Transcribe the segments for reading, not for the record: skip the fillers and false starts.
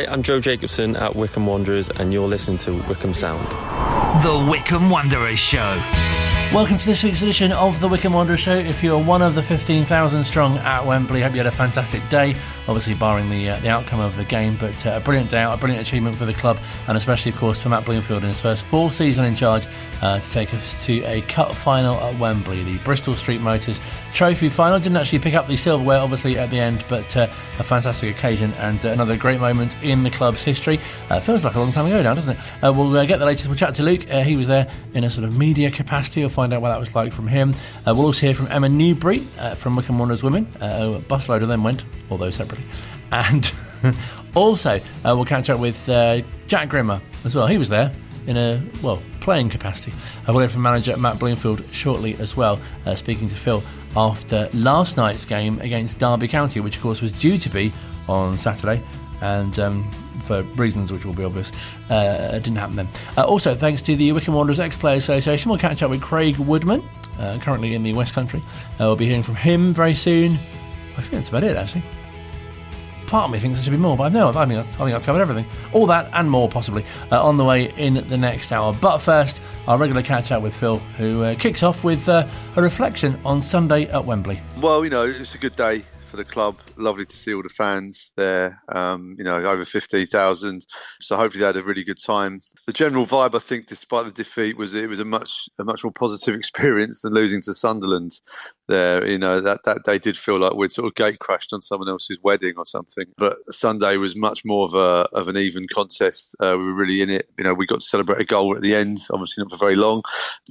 Hi, I'm Joe Jacobson at Wycombe Wanderers, and you're listening to Wycombe Sound. The Wycombe Wanderers Show. Welcome to this week's edition of the Wycombe Wanderers Show. If you're one of the 15,000 strong at Wembley, hope you had a fantastic day, obviously barring the outcome of the game, but a brilliant day out, a brilliant achievement for the club, and especially, of course, for Matt Bloomfield in his first full season in charge to take us to a cup final at Wembley, the Bristol Street Motors Trophy final. Didn't actually pick up the silverware, obviously, at the end, but a fantastic occasion and another great moment in the club's history. Feels like a long time ago now, doesn't it? We'll get the latest. We'll chat to Luke. He was there in a sort of media capacity. We'll find out what that was like from him. We'll also hear from Emma Newberry from Wycombe Wanderers Women. A busload of them went, although separately. And also, we'll catch up with Jack Grimmer as well. He was there in a, playing capacity. We'll hear from manager Matt Bloomfield shortly as well, speaking to Phil after last night's game against Derby County, which of course was due to be on Saturday, and for reasons which will be obvious, it didn't happen then. Also, thanks to the Wycombe Wanderers Ex-Players Association, we'll catch up with Craig Woodman, currently in the West Country. We'll be hearing from him very soon. I think that's about it, actually. Part of me thinks there should be more, but no, I think I've covered everything. All that and more, possibly, on the way in the next hour. But first, our regular catch-up with Phil, who kicks off with a reflection on Sunday at Wembley. Well, it's a good day for the club. Lovely to see all the fans there, over 15,000. So hopefully they had a really good time. The general vibe, I think, despite the defeat, was a much more positive experience than losing to Sunderland there. That day did feel like we'd sort of gate crashed on someone else's wedding or something. But Sunday was much more of an even contest. We were really in it. We got to celebrate a goal at the end, obviously not for very long,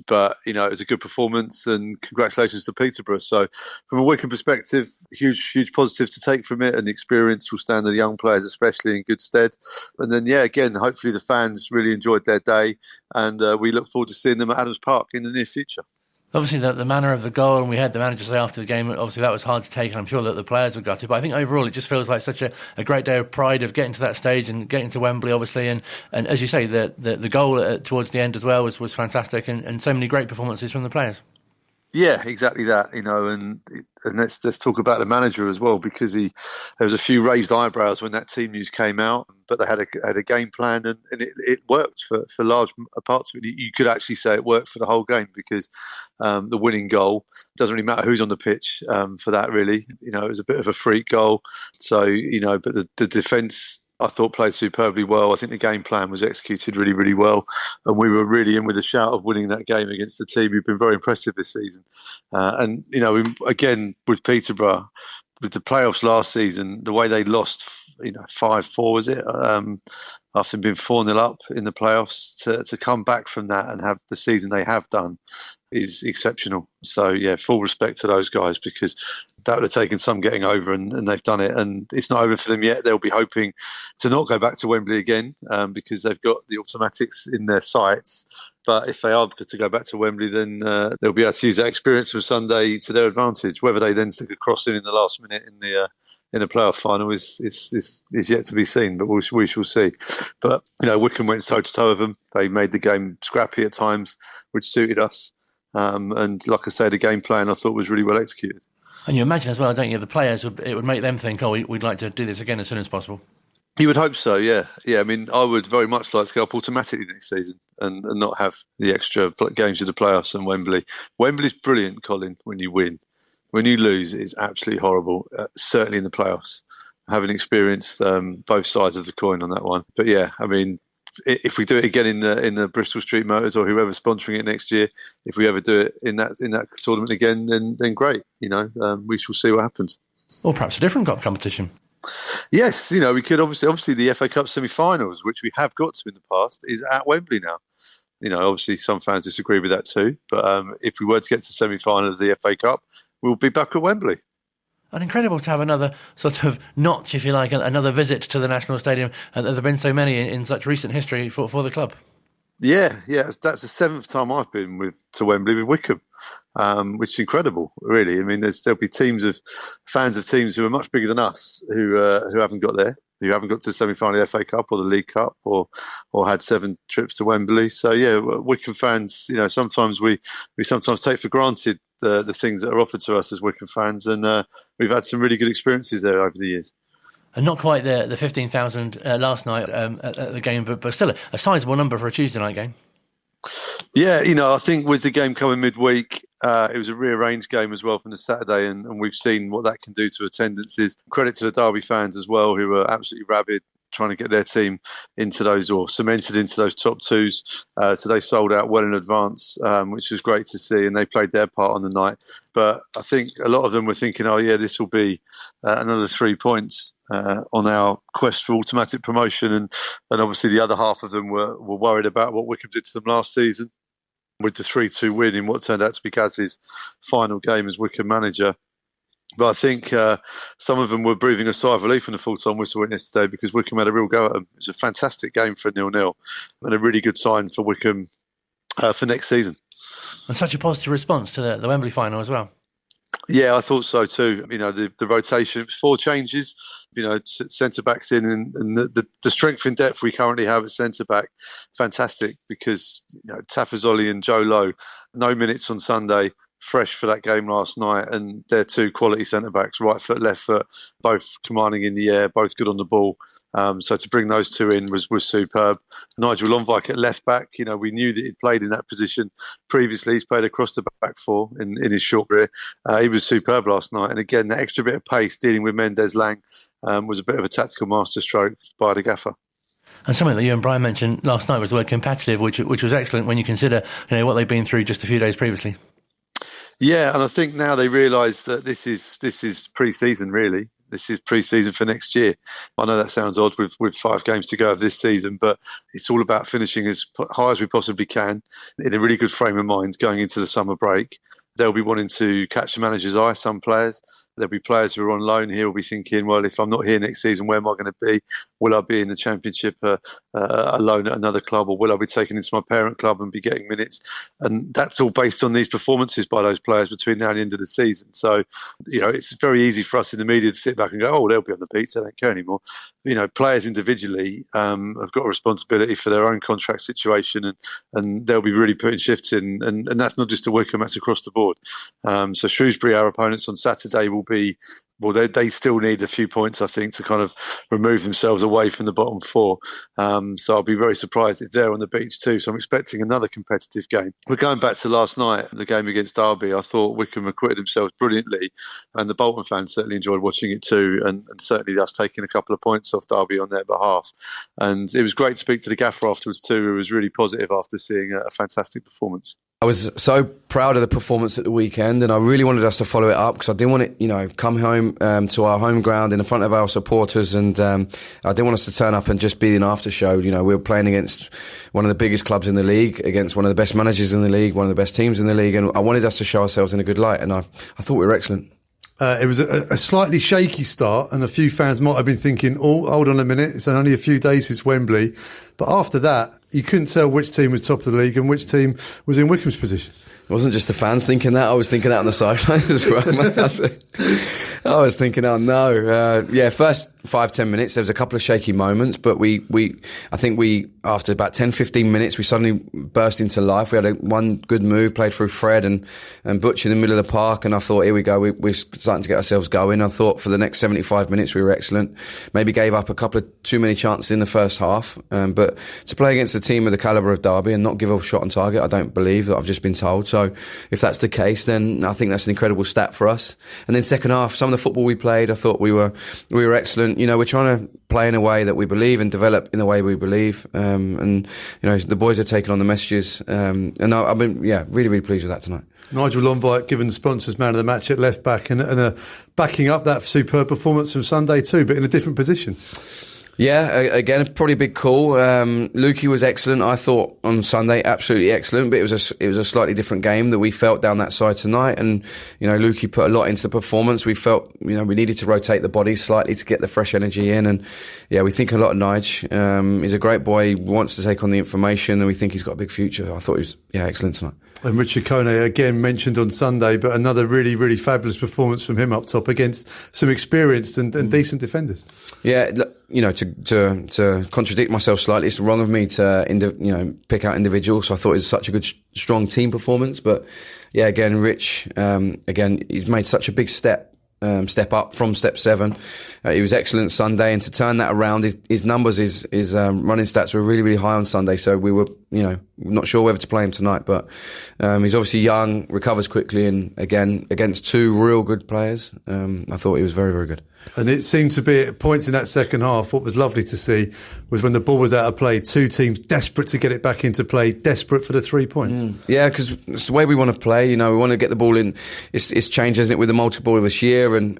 but it was a good performance, and congratulations to Peterborough. So from a Wycombe perspective, huge positive to take from it, and the experience will stand the young players especially in good stead. And then again, hopefully the fans really enjoyed their day, and we look forward to seeing them at Adams Park in the near future. Obviously, the manner of the goal, and we had the manager say after the game, obviously that was hard to take, and I'm sure that the players were gutted. But I think overall it just feels like such a great day of pride of getting to that stage and getting to Wembley, obviously. And as you say, the goal towards the end as well was fantastic, and so many great performances from the players. Yeah, exactly that, and let's talk about the manager as well, because there was a few raised eyebrows when that team news came out, but they had a game plan, and it worked for large parts of it. You could actually say it worked for the whole game, because the winning goal, doesn't really matter who's on the pitch for that, really. It was a bit of a freak goal. So, but the defence, I thought, played superbly well. I think the game plan was executed really, really well. And we were really in with a shout of winning that game against the team who've been very impressive this season. And again, with Peterborough, with the playoffs last season, the way they lost, 5-4, was it? After being 4-0 up in the playoffs, to come back from that and have the season they have done is exceptional. So, full respect to those guys, because that would have taken some getting over, and they've done it. And it's not over for them yet. They'll be hoping to not go back to Wembley again, because they've got the automatics in their sights. But if they are to go back to Wembley, then they'll be able to use that experience from Sunday to their advantage. Whether they then stick a cross in the last minute in the playoff final is yet to be seen, but we shall see. But Wycombe went toe to toe with them. They made the game scrappy at times, which suited us. And like I say, the game plan I thought was really well executed. And you imagine as well, don't you, the players, it would make them think, we'd like to do this again as soon as possible. You would hope so, yeah. I mean, I would very much like to go up automatically next season and not have the extra games of the playoffs and Wembley. Wembley's brilliant, Colin, when you win. When you lose, it's absolutely horrible, certainly in the playoffs. Having experienced both sides of the coin on that one. But I mean, if we do it again in the Bristol Street Motors, or whoever's sponsoring it next year, if we ever do it in that tournament again, then great. We shall see what happens. Or perhaps a different cup competition. Yes, we could obviously the FA Cup semi-finals, which we have got to in the past, is at Wembley now. Obviously some fans disagree with that too, but if we were to get to the semi-final of the FA Cup, we'll be back at Wembley. And incredible to have another sort of notch, if you like, another visit to the National Stadium. And there have been so many in such recent history for the club. Yeah, that's the seventh time I've been to Wembley with Wycombe, which is incredible, really. I mean, there'll be fans of teams who are much bigger than us who haven't got there, who haven't got to the semi-final of the FA Cup or the League Cup, or had 7 trips to Wembley. So Wycombe fans, sometimes we sometimes take for granted the things that are offered to us as Wycombe fans, and we've had some really good experiences there over the years. And not quite the 15,000 last night at the game, but still a sizable number for a Tuesday night game. Yeah, I think with the game coming midweek, it was a rearranged game as well from the Saturday, and we've seen what that can do to attendances. Credit to the Derby fans as well, who were absolutely rabid, trying to get their team into those, or cemented into those top twos. So they sold out well in advance, which was great to see, and they played their part on the night. But I think a lot of them were thinking, oh yeah, this will be another 3 points on our quest for automatic promotion. And obviously the other half of them were worried about what Wycombe did to them last season with the 3-2 win in what turned out to be Gaz's final game as Wycombe manager. But I think some of them were breathing a sigh of relief in the full-time whistle yesterday, because Wycombe had a real go at them. It was a fantastic game for 0-0 and a really good sign for Wycombe for next season. And such a positive response to the Wembley final as well. Yeah, I thought so too. The rotation, it was 4 changes, centre-backs in, and the strength in depth we currently have at centre-back, fantastic, because Tafazoli and Joe Lowe, no minutes on Sunday, fresh for that game last night, and they're 2 quality centre-backs, right foot, left foot, both commanding in the air, both good on the ball. So to bring those 2 in was superb. Nigel Lonvike at left back, we knew that he'd played in that position previously. He's played across the back 4 in his short career. He was superb last night. And again, that extra bit of pace dealing with Mendes Lang was a bit of a tactical masterstroke by the gaffer. And something that you and Brian mentioned last night was the word competitive, which was excellent when you consider what they've been through just a few days previously. Yeah, and I think now they realise that this is pre-season, really. This is pre-season for next year. I know that sounds odd with 5 games to go of this season, but it's all about finishing as high as we possibly can in a really good frame of mind going into the summer break. They'll be wanting to catch the manager's eye, some players. There'll be players who are on loan here will be thinking, well, if I'm not here next season, where am I going to be? Will I be in the Championship alone at another club, or will I be taken into my parent club and be getting minutes? And that's all based on these performances by those players between now and the end of the season. So, it's very easy for us in the media to sit back and go, oh, they'll be on the beach, they don't care anymore. Players individually have got a responsibility for their own contract situation, and they'll be really putting shifts in. And that's not just a Wycombe, that's across the board. So Shrewsbury, our opponents on Saturday, will be, well, they still need a few points, I think, to kind of remove themselves away from the bottom 4. So I'll be very surprised if they're on the beach too. So I'm expecting another competitive game. But going back to last night, the game against Derby, I thought Wycombe acquitted themselves brilliantly, and the Bolton fans certainly enjoyed watching it too, and certainly us taking a couple of points off Derby on their behalf. And it was great to speak to the gaffer afterwards too, who was really positive after seeing a fantastic performance. I was so proud of the performance at the weekend, and I really wanted us to follow it up, because I didn't want it, come home to our home ground in the front of our supporters, and I didn't want us to turn up and just be an after show. We were playing against one of the biggest clubs in the league, against one of the best managers in the league, one of the best teams in the league, and I wanted us to show ourselves in a good light, and I thought we were excellent. It was a slightly shaky start, and a few fans might have been thinking, oh, hold on a minute, it's only a few days since Wembley. But after that, you couldn't tell which team was top of the league and which team was in Wycombe's position. It wasn't just the fans thinking that, I was thinking that on the sideline as well. I was thinking, oh no. First 5-10 minutes, there was a couple of shaky moments, but I think after about 10-15 minutes, we suddenly burst into life. We had one good move, played through Fred and Butch in the middle of the park, and I thought, here we go, we're starting to get ourselves going. I thought for the next 75 minutes we were excellent. Maybe gave up a couple of too many chances in the first half, but to play against a team of the calibre of Derby and not give up a shot on target, I don't believe, that I've just been told. So if that's the case, then I think that's an incredible stat for us. And then second half, some of the football we played, I thought we were excellent. We're trying to play in a way that we believe and develop in the way we believe. And the boys are taking on the messages. And I've been, really, really pleased with that tonight. Nigel Lonvike given the sponsors man of the match at left back, and backing up that superb performance from Sunday too, but in a different position. Yeah, again, probably a big call. Lukey was excellent, I thought, on Sunday, absolutely excellent, but it was a slightly different game that we felt down that side tonight, and Lukey put a lot into the performance. We felt we needed to rotate the bodies slightly to get the fresh energy in, and we think a lot of Nige. He's a great boy, he wants to take on the information, and we think he's got a big future. I thought he was excellent tonight. And Richard Kone, again mentioned on Sunday, but another really, really fabulous performance from him up top against some experienced and decent defenders. Yeah, to contradict myself slightly, it's wrong of me to pick out individuals. So I thought it was such a good, strong team performance. But again, Rich, he's made such a big step step up from step 7. He was excellent Sunday, and to turn that around, his numbers, his running stats were really, really high on Sunday. So we were, not sure whether to play him tonight, but he's obviously young, recovers quickly, and again against 2 real good players, I thought he was very, very good. And it seemed to be at points in that second half, what was lovely to see was when the ball was out of play, 2 teams desperate to get it back into play, desperate for the 3 points. Yeah, because it's the way we want to play. We want to get the ball in. It's changed, hasn't it, with the multi-ball this year, and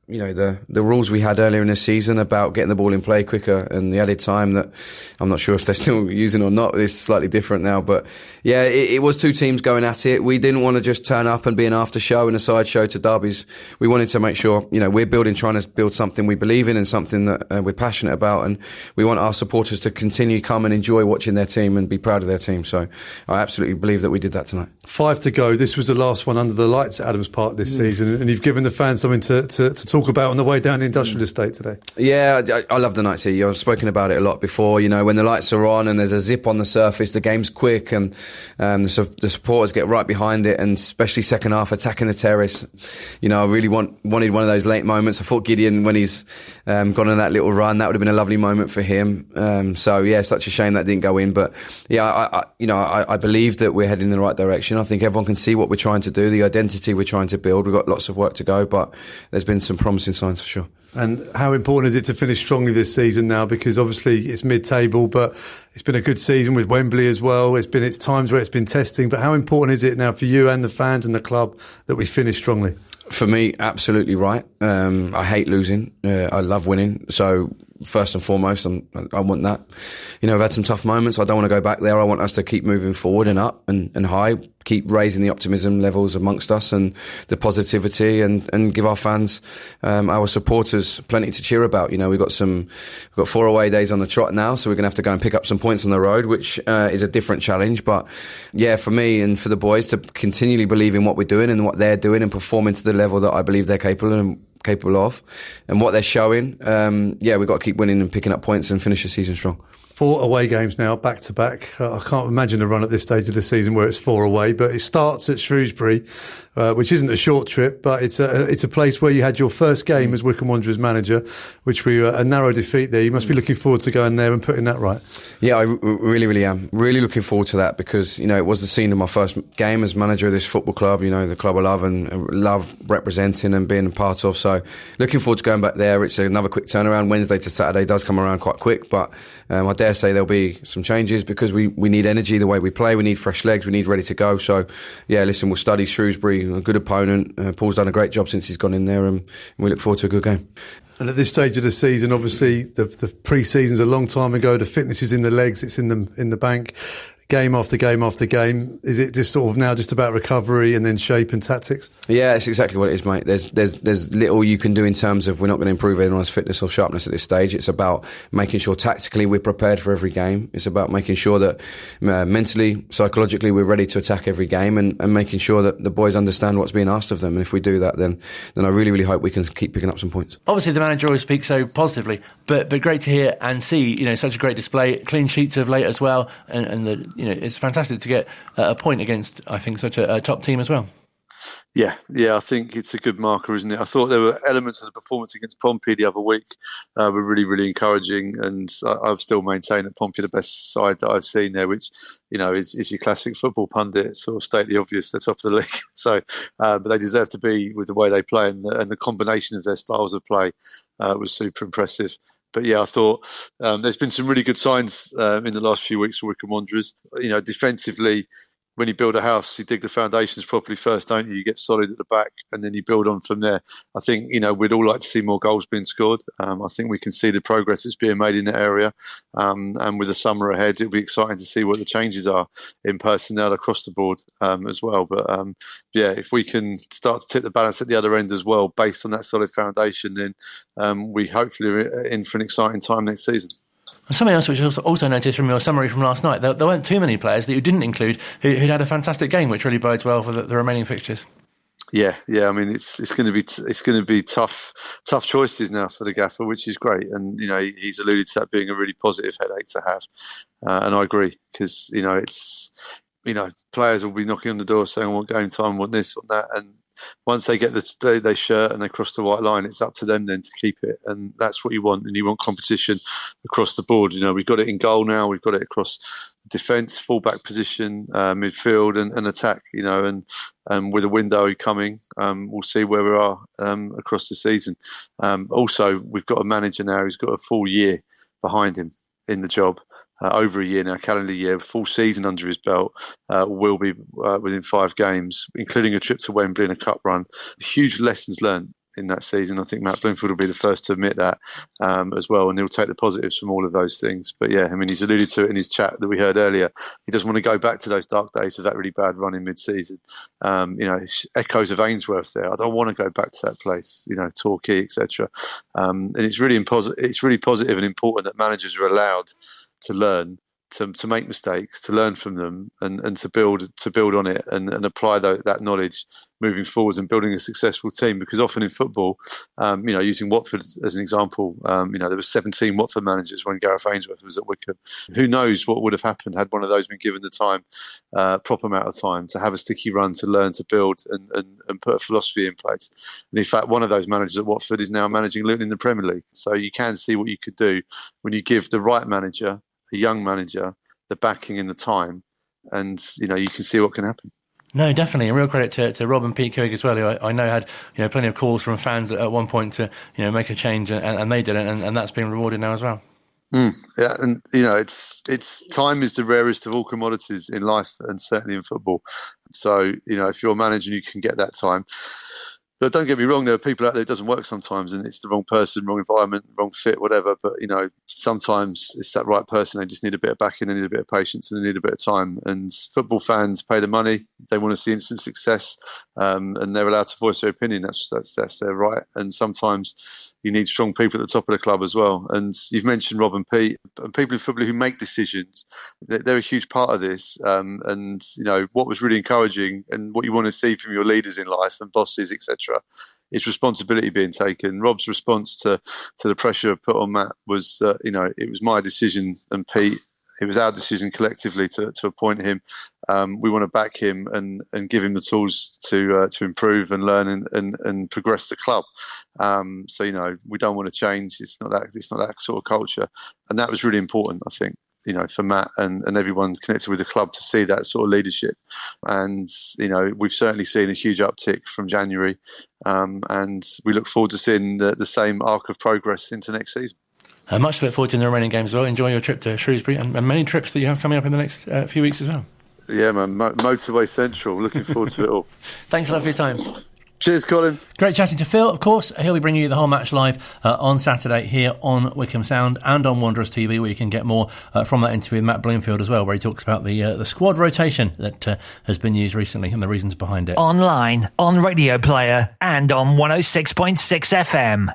the rules we had earlier in the season about getting the ball in play quicker and the added time that I'm not sure if they're still using or not. It's slightly different now, but yeah, it was 2 teams going at it. We didn't want to just turn up and be an after show and a side show to derbies. We wanted to make sure, we're trying to build something we believe in and something that we're passionate about, and we want our supporters to continue come and enjoy watching their team and be proud of their team. So I absolutely believe that we did that tonight. 5 to go. This was the last one under the lights at Adams Park this season, and you've given the fans something to talk about on the way down the industrial estate today. Yeah, I love the nights here. I've spoken about it a lot before. When the lights are on and there's a zip on the surface, the game's quick, and the supporters get right behind it, and especially second half attacking the terrace. I really wanted one of those late moments. I thought Gideon, when he's gone on that little run, that would have been a lovely moment for him. Such a shame that didn't go in. But yeah, I believe that we're heading in the right direction. I think everyone can see what we're trying to do, the identity we're trying to build. We've got lots of work to go, but there's been some promising signs for sure. And how important is it to finish strongly this season now? Because obviously it's mid-table, but it's been a good season with Wembley as well. It's times where it's been testing. But how important is it now for you and the fans and the club that we finish strongly? For me, absolutely right. I hate losing. I love winning. So first and foremost, I want that. I've had some tough moments. I don't want to go back there. I want us to keep moving forward and up and high, keep raising the optimism levels amongst us and the positivity, and give our fans, our supporters, plenty to cheer about. We've got 4 away days on the trot now, so we're going to have to go and pick up some points on the road, which is a different challenge. But yeah, for me and for the boys to continually believe in what we're doing and what they're doing and performing to the level that I believe they're capable of, and what they're showing. We've got to keep winning and picking up points and finish the season strong. 4 away games now, back to back. I can't imagine a run at this stage of the season where it's 4 away, but it starts at Shrewsbury, which isn't a short trip, but it's a place where you had your first game as Wycombe Wanderers manager, which we were a narrow defeat there. You must be looking forward to going there and putting that right. Yeah, I really, really am. Really looking forward to that, because, it was the scene of my first game as manager of this football club, the club I love and love representing and being a part of. So looking forward to going back there. It's another quick turnaround. Wednesday to Saturday does come around quite quick, but I dare say there'll be some changes, because we need energy the way we play. We need fresh legs. We need ready to go. So yeah, listen, we'll study Shrewsbury, a good opponent. Paul's done a great job since he's gone in there, and we look forward to a good game. And at this stage of the season, obviously the pre-season's a long time ago. The fitness is in the legs, it's in the bank. Game after game after game. Is it just sort of now just about recovery and then shape and tactics? Yeah, it's exactly what it is, mate. There's little you can do in terms of, we're not going to improve anyone's fitness or sharpness at this stage. It's about making sure tactically we're prepared for every game. It's about making sure that mentally, psychologically, we're ready to attack every game, and making sure that the boys understand what's being asked of them. And if we do that, then I really, really hope we can keep picking up some points. Obviously, the manager always speaks so positively, but great to hear and see, such a great display, clean sheets of late as well, and it's fantastic to get a point against, I think, such a top team as well. Yeah, I think it's a good marker, isn't it? I thought there were elements of the performance against Pompey the other week were really, really encouraging, and I've still maintained that Pompey are the best side that I've seen there, which, is your classic football pundit, sort of state the obvious, they're top of the league. So, but they deserve to be with the way they play, and the combination of their styles of play was super impressive. But yeah, I thought there's been some really good signs in the last few weeks for Wycombe Wanderers. Defensively, when you build a house, you dig the foundations properly first, don't you? You get solid at the back, and then you build on from there. I think, we'd all like to see more goals being scored. I think we can see the progress that's being made in that area. And with the summer ahead, it'll be exciting to see what the changes are in personnel across the board as well. But if we can start to tip the balance at the other end as well, based on that solid foundation, then we hopefully are in for an exciting time next season. Something else which I also noticed from your summary from last night, there weren't too many players that you didn't include who'd had a fantastic game, which really bodes well for the remaining fixtures. Yeah. I mean, it's going to be tough choices now for the gaffer, which is great. And he's alluded to that being a really positive headache to have, and I agree, because it's players will be knocking on the door saying, "I want game time, I want this, want that," and once they get their shirt and they cross the white line, it's up to them then to keep it, and that's what you want. And you want competition across the board. We've got it in goal now. We've got it across defence, fullback position, midfield, and attack. And with a window coming, we'll see where we are across the season. Also, we've got a manager now who's got a full year behind him in the job, over a year now, calendar year, full season under his belt, will be within 5 games, including a trip to Wembley and a cup run. Huge lessons learned in that season. I think Matt Bloomfield will be the first to admit that as well, and he'll take the positives from all of those things. But yeah, he's alluded to it in his chat that we heard earlier. He doesn't want to go back to those dark days of that really bad run in mid-season. Echoes of Ainsworth there. I don't want to go back to that place. Torquay, etc. And it's really positive and important that managers are allowed to learn, to make mistakes, to learn from them, and to build on it and apply that knowledge moving forwards and building a successful team. Because often in football, using Watford as an example, there were 17 Watford managers when Gareth Ainsworth was at Wycombe. Who knows what would have happened had one of those been given the time, proper amount of time to have a sticky run, to learn, to build and put a philosophy in place. And in fact, one of those managers at Watford is now managing Luton in the Premier League. So you can see what you could do when you give the right manager, a young manager, the backing and the time, and you can see what can happen. No, definitely. A real credit to Rob and Pete Coig as well, who I know had plenty of calls from fans at one point to make a change, and they did it, and that's been rewarded now as well. Yeah, and it's time is the rarest of all commodities in life, and certainly in football. So if you're a manager and you can get that time. But don't get me wrong, there are people out there it doesn't work sometimes, and it's the wrong person, wrong environment, wrong fit, whatever. But, sometimes it's that right person. They just need a bit of backing, they need a bit of patience, and they need a bit of time. And football fans pay the money. They want to see instant success, and they're allowed to voice their opinion. That's their right. And sometimes you need strong people at the top of the club as well. And you've mentioned Rob and Pete, and people in football who make decisions. They're a huge part of this. And what was really encouraging, and what you want to see from your leaders in life and bosses, etc., is responsibility being taken. Rob's response to the pressure put on Matt was that it was my decision, and Pete, it was our decision collectively to appoint him. We want to back him and give him the tools to improve and learn and progress the club. So we don't want to change. It's not that sort of culture, and that was really important, I think. For Matt and everyone connected with the club to see that sort of leadership. And, we've certainly seen a huge uptick from January. And we look forward to seeing the same arc of progress into next season. Much to look forward to in the remaining games as well. Enjoy your trip to Shrewsbury and many trips that you have coming up in the next few weeks as well. Yeah, man. Motorway Central. Looking forward to it all. Thanks a lot for your time. Cheers, Colin. Great chatting to Phil, of course. He'll be bringing you the whole match live on Saturday here on Wycombe Sound and on Wanderers TV, where you can get more from that interview with Matt Bloomfield as well, where he talks about the squad rotation that has been used recently and the reasons behind it. Online, on Radio Player and on 106.6 FM.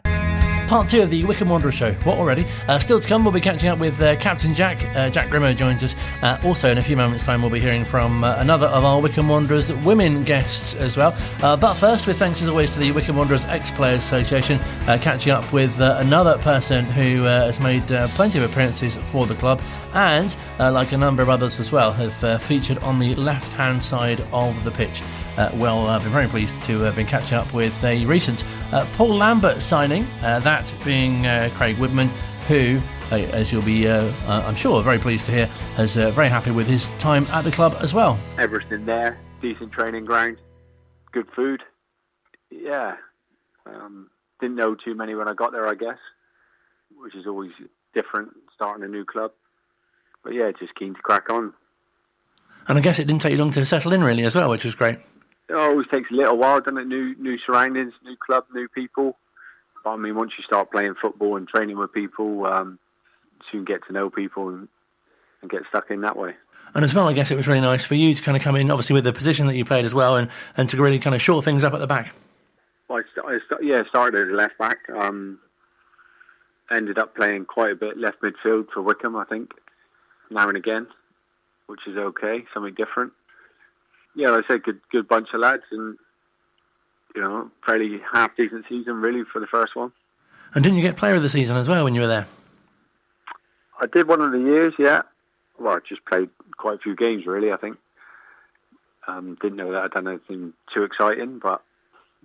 Part 2 of the Wycombe Wanderers Show. What already? Still to come, we'll be catching up with Captain Jack. Jack Grimmer joins us. Also, in a few moments' time, we'll be hearing from another of our Wycombe Wanderers women guests as well. But first, with thanks as always to the Wycombe Wanderers Ex-Players Association, catching up with another person who has made plenty of appearances for the club and, like a number of others as well, have featured on the left-hand side of the pitch. I've been very pleased to have been catching up with a recent Paul Lambert signing, that being Craig Woodman, who, as you'll be, I'm sure, very pleased to hear, is very happy with his time at the club as well. Everything there, decent training ground, good food. Yeah, didn't know too many when I got there, I guess, which is always different, starting a new club. But yeah, just keen to crack on. And I guess it didn't take you long to settle in, really, as well, which was great. It always takes a little while, doesn't it? New surroundings, new club, new people. But I mean, once you start playing football and training with people, soon get to know people and get stuck in that way. And as well, I guess it was really nice for you to kind of come in, obviously with the position that you played as well, and to really kind of shore things up at the back. Well, I started as left back. Ended up playing quite a bit left midfield for Wycombe, I think, now and again, which is okay, something different. Yeah, like I said, good bunch of lads, and fairly half decent season really for the first one. And didn't you get player of the season as well when you were there? I did one of the years, yeah. Well, I just played quite a few games really, I think. Didn't know that I'd done anything too exciting, but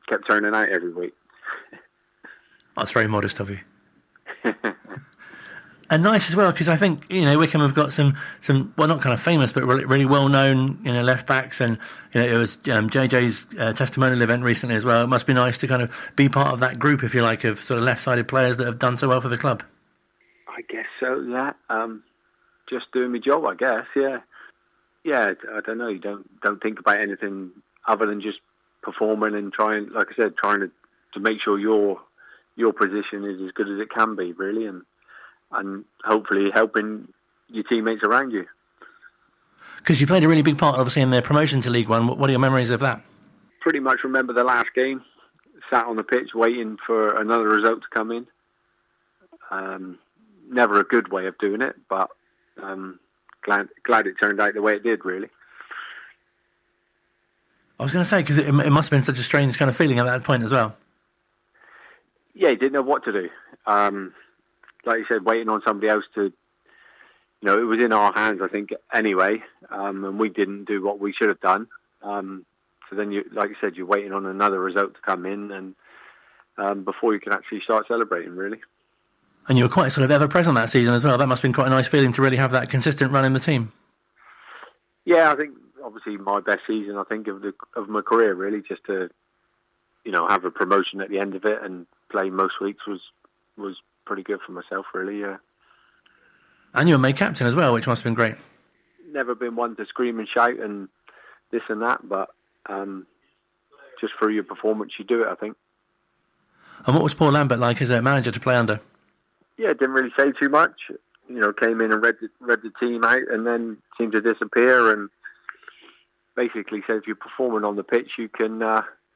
kept turning out every week. That's very modest of you. And nice as well, because I think, Wycombe have got some well, not kind of famous, but really well-known, left backs. And, it was JJ's testimonial event recently as well. It must be nice to kind of be part of that group, if you like, of sort of left-sided players that have done so well for the club. I guess so, yeah. Just doing my job, I guess, yeah. Yeah, I don't know. You don't think about anything other than just performing and trying to make sure your position is as good as it can be, really, and hopefully helping your teammates around you. Because you played a really big part, obviously, in their promotion to League One. What are your memories of that? Pretty much remember the last game. Sat on the pitch waiting for another result to come in. Never a good way of doing it, but glad it turned out the way it did, really. I was going to say, because it must have been such a strange kind of feeling at that point as well. Yeah, you didn't know what to do. Like you said, waiting on somebody else to, it was in our hands, I think, anyway, and we didn't do what we should have done. So then, like you said, you're waiting on another result to come in, and before you can actually start celebrating, really. And you were quite sort of ever-present that season as well. That must have been quite a nice feeling to really have that consistent run in the team. Yeah, I think, obviously, my best season, I think, of my career, really, just to, have a promotion at the end of it and play most weeks was pretty good for myself, really, yeah. And you were made captain as well, which must have been great. Never been one to scream and shout and this and that, but just through your performance, you do it, I think. And what was Paul Lambert like as a manager to play under? Yeah, didn't really say too much. Came in and read the team out and then seemed to disappear and basically said if you're performing on the pitch, you can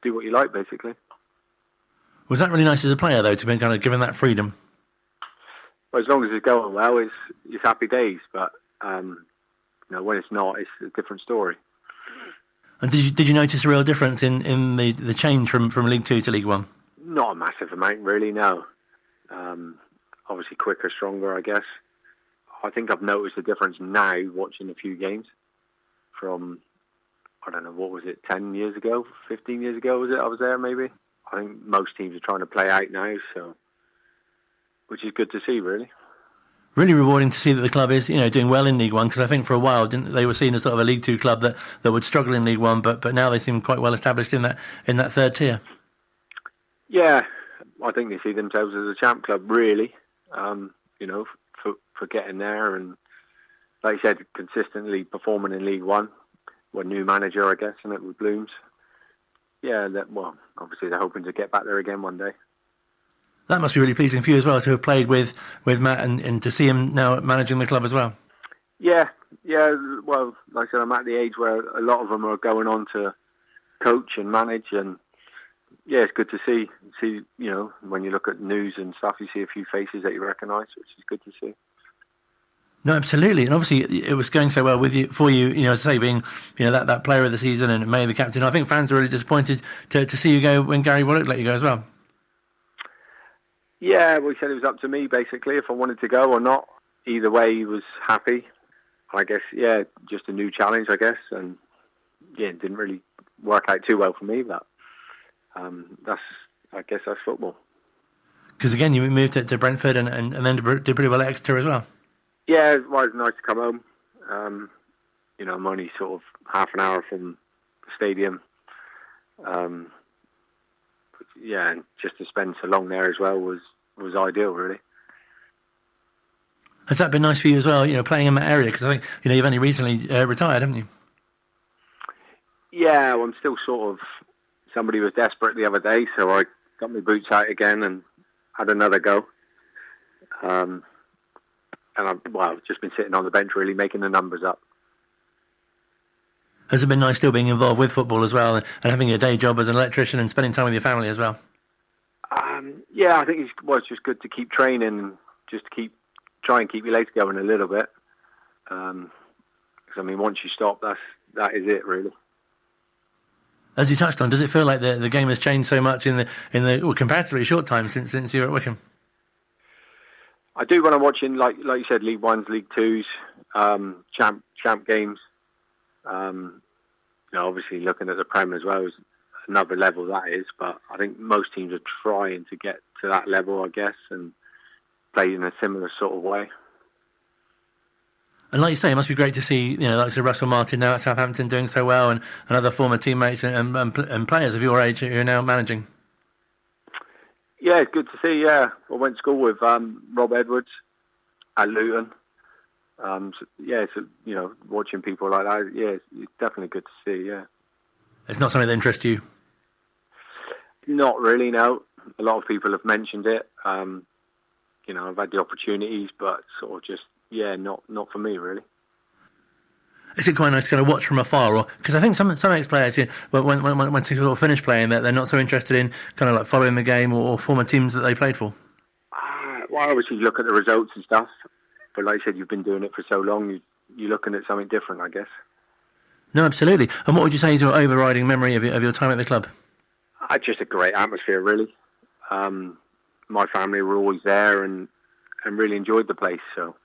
do what you like, basically. Was that really nice as a player, though, to be kind of given that freedom? Well, as long as it's going well, it's happy days. But when it's not, it's a different story. And did you notice a real difference in the change from League Two to League One? Not a massive amount, really. No. Obviously, quicker, stronger, I guess. I think I've noticed a difference now watching a few games from, I don't know, what was it, 10 years ago, 15 years ago, was it? I was there, maybe. I think most teams are trying to play out now, so which is good to see, really. Really rewarding to see that the club is, doing well in League One, because I think for a while they were seen as sort of a League Two club that would struggle in League One, but now they seem quite well established in that third tier. Yeah, I think they see themselves as a champ club, really. For getting there and, like you said, consistently performing in League One. Well, new manager, I guess, and it was Blooms. Yeah, obviously they're hoping to get back there again one day. That must be really pleasing for you as well, to have played with Matt and to see him now managing the club as well. Yeah. Well, like I said, I'm at the age where a lot of them are going on to coach and manage, and yeah, it's good to see. When you look at news and stuff, you see a few faces that you recognise, which is good to see. No, absolutely, and obviously it was going so well for you. As I say, being that player of the season and May the captain. I think fans were really disappointed to see you go when Gary Waddock let you go as well. Yeah, well, he said it was up to me basically if I wanted to go or not. Either way, he was happy. I guess, yeah, just a new challenge, I guess, and yeah, it didn't really work out too well for me. But I guess that's football. Because again, you moved to Brentford and then did pretty well at Exeter as well. Yeah, it was nice to come home. I'm only sort of half an hour from the stadium. And just to spend so long there as well was ideal, really. Has that been nice for you as well, playing in that area? Because I think, you've only recently retired, haven't you? Yeah, well, I'm still sort of... Somebody was desperate the other day, so I got my boots out again and had another go. And I've just been sitting on the bench, really, making the numbers up. Has it been nice still being involved with football as well and having a day job as an electrician and spending time with your family as well? Yeah, I think it's just good to keep training and just try and keep your legs going a little bit. Because, once you stop, that is it, really. As you touched on, does it feel like the game has changed so much in the comparatively short time since you were at Wycombe? I do when I'm watching, like you said, League Ones, League Twos, champ games. Obviously looking at the Prem as well is another level, that is. But I think most teams are trying to get to that level, I guess, and play in a similar sort of way. And like you say, it must be great to see, like Russell Martin now at Southampton doing so well, and other former teammates and players of your age who are now managing. Yeah, it's good to see. Yeah, I went to school with Rob Edwards at Luton. Watching people like that, it's definitely good to see. Yeah, it's not something that interests you. Not really. No, a lot of people have mentioned it. I've had the opportunities, but sort of just not for me really. Is it quite nice to kind of watch from afar, or because I think some ex-players, when they sort of finish playing, they're not so interested in kind of like following the game or former teams that they played for? Well, obviously you look at the results and stuff, but like I said, you've been doing it for so long, you're looking at something different, I guess. No, absolutely. And what would you say is your overriding memory of your time at the club? Just a great atmosphere, really. My family were always there and really enjoyed the place, so...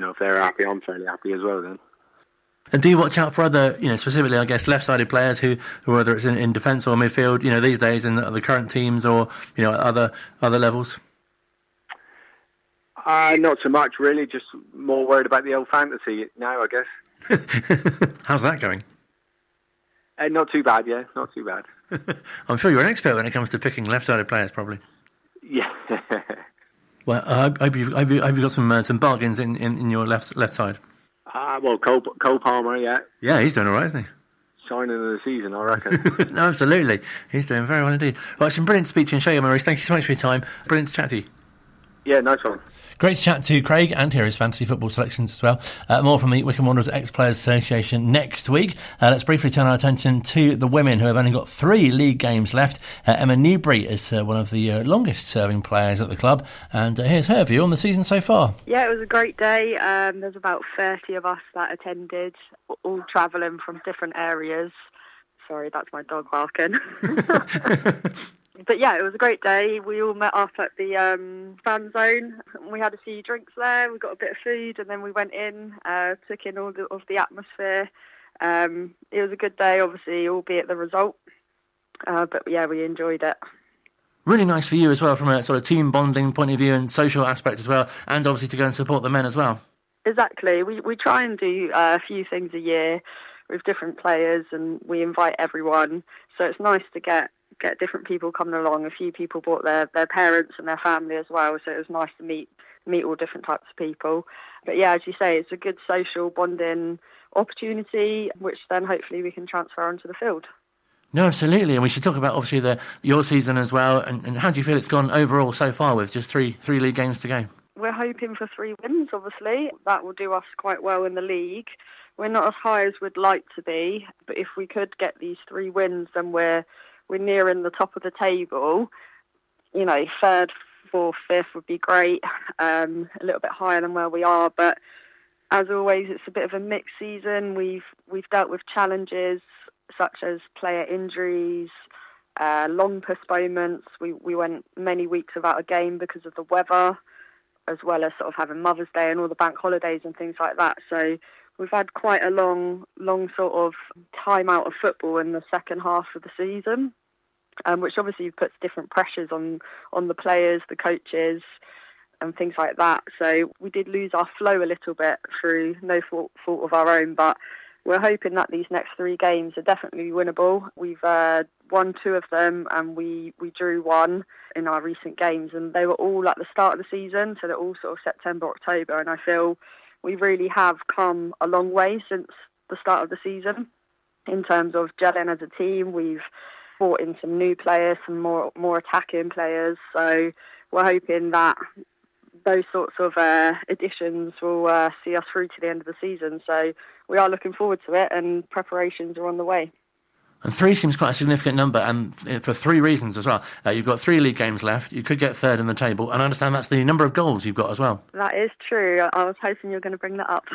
if they're happy, I'm fairly happy as well then. And do you watch out for other, specifically, I guess, left-sided players who whether it's in defence or midfield, these days in the current teams or, other levels? Not so much, really. Just more worried about the old fantasy now, I guess. How's that going? Not too bad, yeah. Not too bad. I'm sure you're an expert when it comes to picking left-sided players, probably. Yeah. Well, I hope you've got some bargains in your left side. Cole Palmer, yeah. Yeah, he's doing all right, isn't he? Signing of the season, I reckon. No, absolutely. He's doing very well indeed. Well, it's been brilliant to speak to you and show you, Maurice. Thank you so much for your time. Brilliant to chat to you. Yeah, nice one. Great to chat to Craig and hear his fantasy football selections as well. More from the Wycombe Wanderers Ex-Players Association next week. Let's briefly turn our attention to the women who have only got 3 league games left. Emma Newberry is one of the longest serving players at the club, and here's her view on the season so far. Yeah, it was a great day. There's about 30 of us that attended, all travelling from different areas. Sorry, that's my dog barking. But yeah, it was a great day. We all met up at the fan zone. We had a few drinks there. We got a bit of food, and then we went in, took in all of the atmosphere. It was a good day, obviously, albeit the result. But yeah, we enjoyed it. Really nice for you as well, from a sort of team bonding point of view and social aspect as well, and obviously to go and support the men as well. Exactly. We try and do a few things a year with different players, and we invite everyone. So it's nice to get different people coming along. A few people brought their parents and their family as well, so it was nice to meet all different types of people. But yeah, as you say, it's a good social bonding opportunity, which then hopefully we can transfer onto the field. No, absolutely. And we should talk about obviously your season as well, and how do you feel it's gone overall so far with just three league games to go? We're hoping for 3 wins, obviously. That will do us quite well in the league. We're not as high as we'd like to be, but if we could get these 3 wins, then we're nearing the top of the table. 3rd, 4th, 5th would be great. A little bit higher than where we are, but as always, it's a bit of a mixed season. We've dealt with challenges such as player injuries, long postponements. We went many weeks without a game because of the weather, as well as sort of having Mother's Day and all the bank holidays and things like that. So we've had quite a long sort of time out of football in the second half of the season, which obviously puts different pressures on the players, the coaches, and things like that. So we did lose our flow a little bit through no fault of our own, but we're hoping that these next 3 games are definitely winnable. We've won 2 of them, and we drew 1 in our recent games, and they were all at the start of the season, so they're all sort of September, October, and I feel we really have come a long way since the start of the season in terms of gelling as a team. We've brought in some new players, some more attacking players, so we're hoping that those sorts of additions will see us through to the end of the season. So we are looking forward to it, and preparations are on the way. And 3 seems quite a significant number, and for 3 reasons as well. You've got 3 league games left. You could get 3rd in the table, and I understand that's the number of goals you've got as well. That is true. I was hoping you were going to bring that up.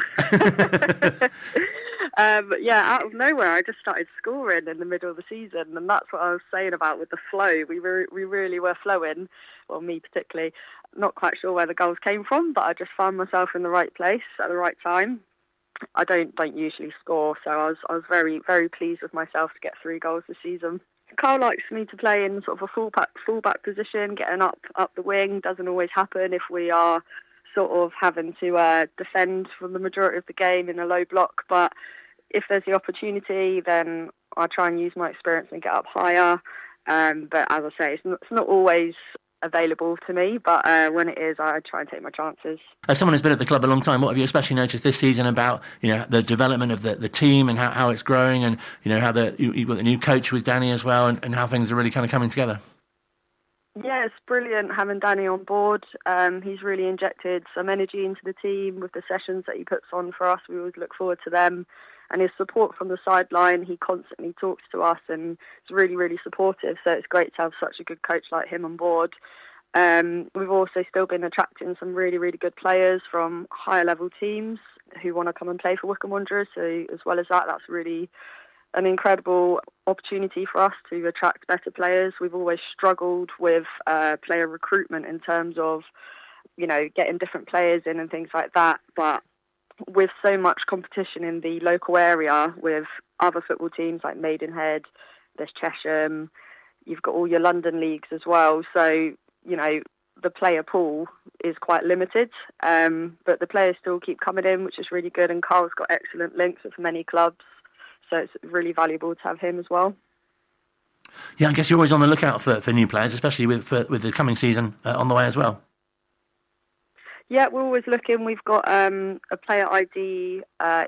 But yeah, out of nowhere, I just started scoring in the middle of the season, and that's what I was saying about with the flow. We really were flowing, well, me particularly. Not quite sure where the goals came from, but I just found myself in the right place at the right time. I don't usually score, so I was very, very pleased with myself to get 3 goals this season. Carl likes me to play in sort of a fullback position, getting up the wing. Doesn't always happen if we are sort of having to defend for the majority of the game in a low block. But if there's the opportunity, then I try and use my experience and get up higher. But as I say, it's not always available to me, but when it is, I try and take my chances. As someone who's been at the club a long time, what have you especially noticed this season about the development of the team and how it's growing, and how you've got the new coach with Danny as well, and how things are really kind of coming together? Yeah, it's brilliant having Danny on board. He's really injected some energy into the team with the sessions that he puts on for us. We always look forward to them. And his support from the sideline, he constantly talks to us and is really, really supportive. So it's great to have such a good coach like him on board. We've also still been attracting some really, really good players from higher level teams who want to come and play for Wycombe Wanderers. So as well as that, that's really an incredible opportunity for us to attract better players. We've always struggled with player recruitment in terms of, getting different players in and things like that. But with so much competition in the local area with other football teams like Maidenhead, there's Chesham, you've got all your London leagues as well. So, the player pool is quite limited, but the players still keep coming in, which is really good. And Carl's got excellent links with many clubs, so it's really valuable to have him as well. Yeah, I guess you're always on the lookout for new players, especially with the coming season on the way as well. Yeah, we're always looking. We've got a player ID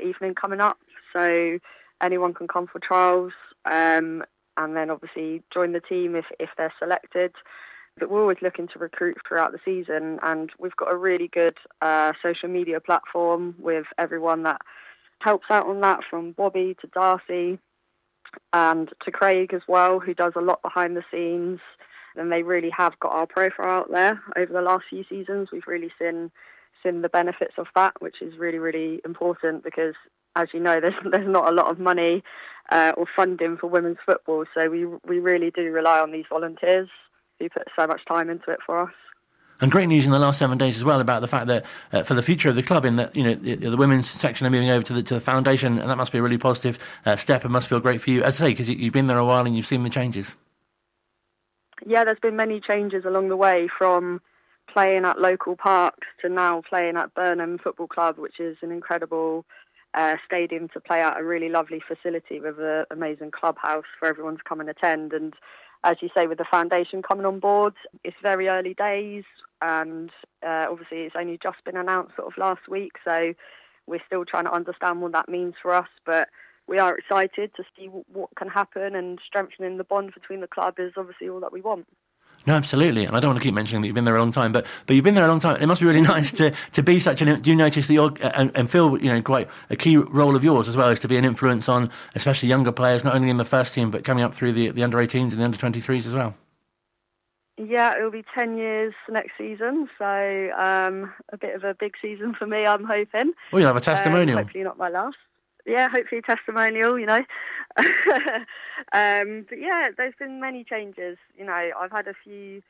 evening coming up, so anyone can come for trials and then obviously join the team if they're selected. But we're always looking to recruit throughout the season, and we've got a really good social media platform with everyone that helps out on that, from Bobby to Darcy and to Craig as well, who does a lot behind the scenes. And they really have got our profile out there over the last few seasons. We've really seen the benefits of that, which is really, really important because, as you know, there's not a lot of money or funding for women's football. So we really do rely on these volunteers who put so much time into it for us. And great news in the last 7 days as well about the fact that for the future of the club, in that the women's section are moving over to the foundation, and that must be a really positive step and must feel great for you, as I say, because you've been there a while and you've seen the changes. Yeah, there's been many changes along the way, from playing at local parks to now playing at Burnham Football Club, which is an incredible stadium to play at, a really lovely facility with an amazing clubhouse for everyone to come and attend. And as you say, with the foundation coming on board, it's very early days, and obviously it's only just been announced sort of last week, so we're still trying to understand what that means for us, but we are excited to see what can happen, and strengthening the bond between the club is obviously all that we want. No, absolutely. And I don't want to keep mentioning that you've been there a long time, but you've been there a long time. It must be really nice to be such an... Do you notice that you're, and feel, quite a key role of yours as well, is to be an influence on especially younger players, not only in the first team, but coming up through the under-18s and the under-23s as well? Yeah, it'll be 10 years next season, so a bit of a big season for me, I'm hoping. Well, you'll have a testimonial. Hopefully not my last. Yeah, hopefully a testimonial, But yeah, there's been many changes. I've had a few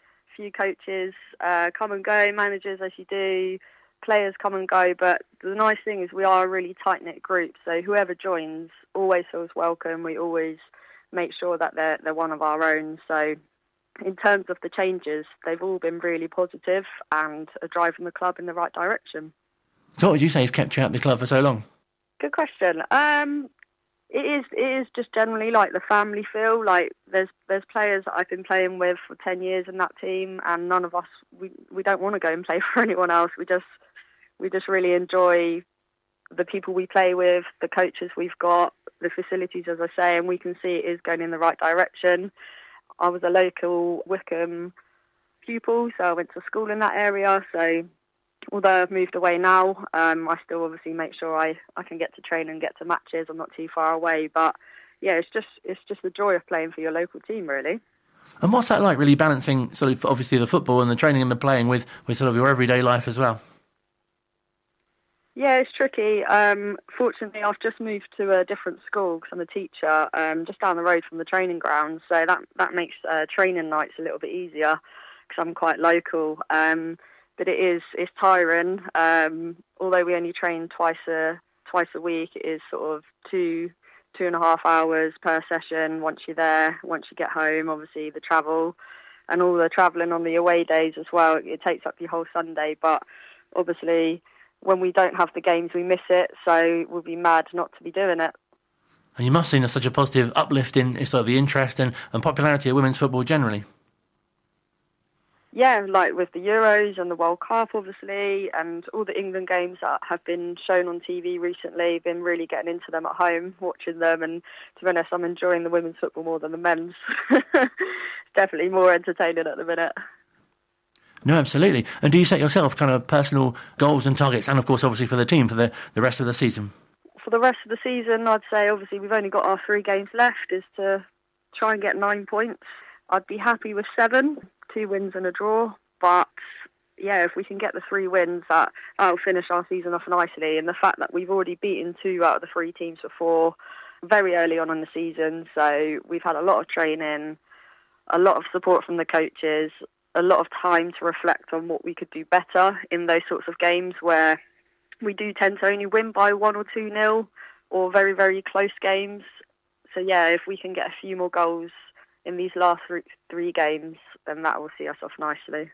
coaches come and go, managers as you do, players come and go. But the nice thing is we are a really tight-knit group. So whoever joins always feels welcome. We always make sure that they're one of our own. So in terms of the changes, they've all been really positive and are driving the club in the right direction. So what would you say has kept you at the club for so long? Good question. It is just generally like the family feel. Like there's players that I've been playing with for 10 years in that team, and none of us we don't want to go and play for anyone else. We just really enjoy the people we play with, the coaches we've got, the facilities, as I say, and we can see it is going in the right direction. I was a local Wycombe pupil, so I went to school in that area. So although I've moved away now, I still obviously make sure I can get to train and get to matches. I'm not too far away, but yeah, it's just the joy of playing for your local team, really. And what's that like, really balancing sort of obviously the football and the training and the playing with sort of your everyday life as well? Yeah, it's tricky. Fortunately, I've just moved to a different school because I'm a teacher, just down the road from the training ground, so that makes training nights a little bit easier because I'm quite local. But it's tiring. Although we only train twice twice a week. It is sort of 2.5 hours per session once you're there. Once you get home, obviously the travel and all the travelling on the away days as well, it takes up your whole Sunday. But obviously when we don't have the games, we miss it, so we'll be mad not to be doing it. And you must have seen such a positive uplift in sort of the interest and popularity of women's football generally. Yeah, like with the Euros and the World Cup, obviously, and all the England games that have been shown on TV recently, been really getting into them at home, watching them, and to be honest, I'm enjoying the women's football more than the men's. It's definitely more entertaining at the minute. No, absolutely. And do you set yourself kind of personal goals and targets, and of course, obviously, for the team, for the rest of the season? For the rest of the season, I'd say, obviously, we've only got our 3 games left, is to try and get 9 points. I'd be happy with 7. 2 wins and a draw, but yeah, if we can get the 3 wins, that'll finish our season off nicely. And the fact that we've already beaten 2 out of the 3 teams before, very early on in the season, so we've had a lot of training, a lot of support from the coaches, a lot of time to reflect on what we could do better in those sorts of games where we do tend to only win by 1 or 2-0, or very, very close games. So yeah, if we can get a few more goals in these last 3 games, then that will see us off nicely.